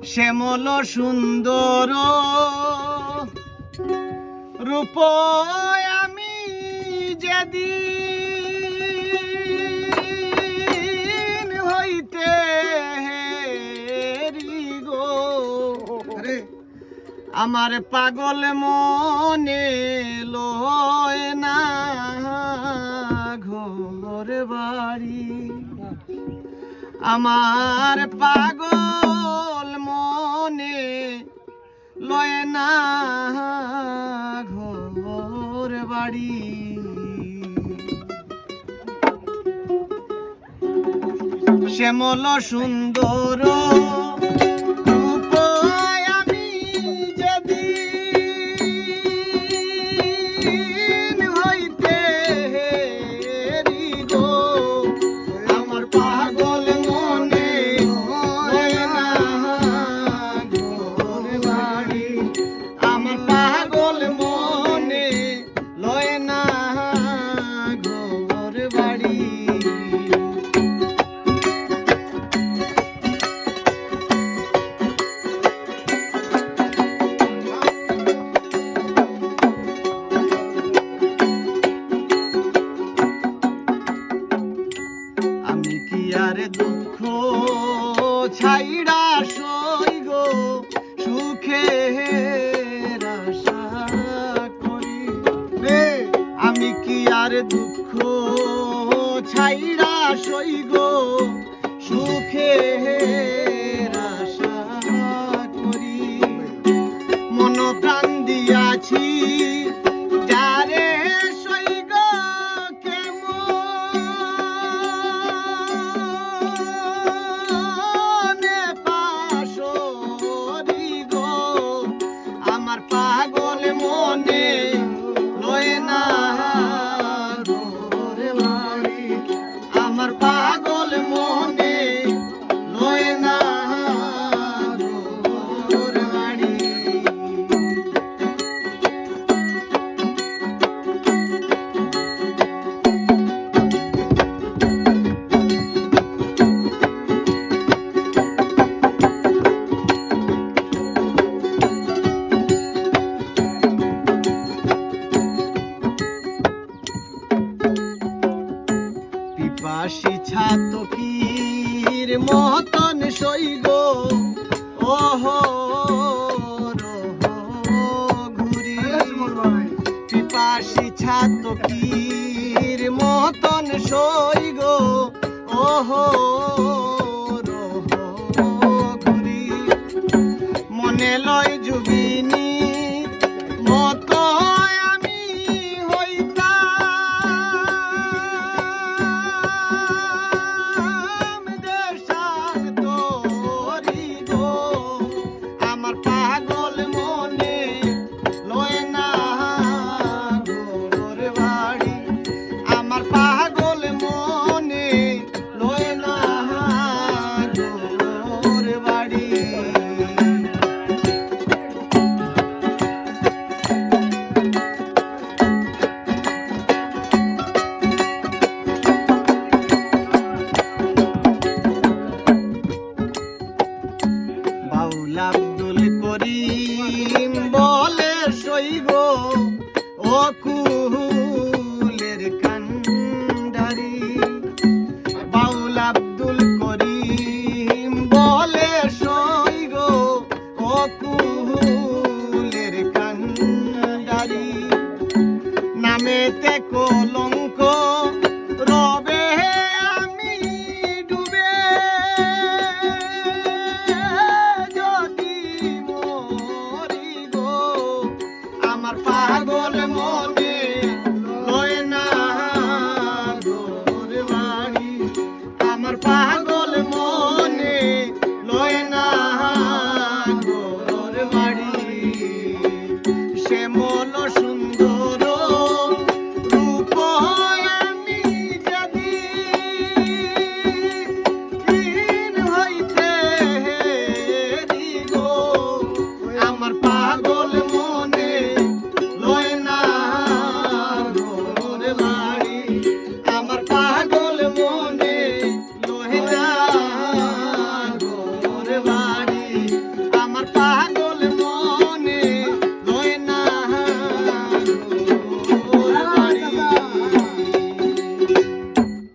শ্যামল সুন্দর রূপ আমি যেদিন হইতে গো আমার পাগল মনে লয় না ঘর বাড়ি আমার পাগল মনে লয় না ঘর বাড়ি শ্যামল সুন্দর রূপ আমি যেদিন হইতে গো আমার পাগল মনে লয় না ঘর বাড়ি আমার পাগল মনে লয় না ঘর বাড়ি আর দুঃখ ছাইড়া সই গো সুখে আশা করি আমি কি আর দুঃখ ছাইড়া সই গো সুখে আশা করি মন প্রাণ দিয়াছি যারে সই গো পাগল মনে লয় না ঘর বাড়ি আমার পাগল মনে লয় না ঘর বাড়ি পিপাসী ছাতকীর মতন সই গো ওহো ঘুরি পিপাসী ছাতকীর মতন সই গো ওহো ঘুরি মনে লয় যোগিনী মত পাগল মনে লয় না ঘর বাড়ি আমার পাগল মনে লয় না ঘর বাড়ি বাউল আব্দুল করিম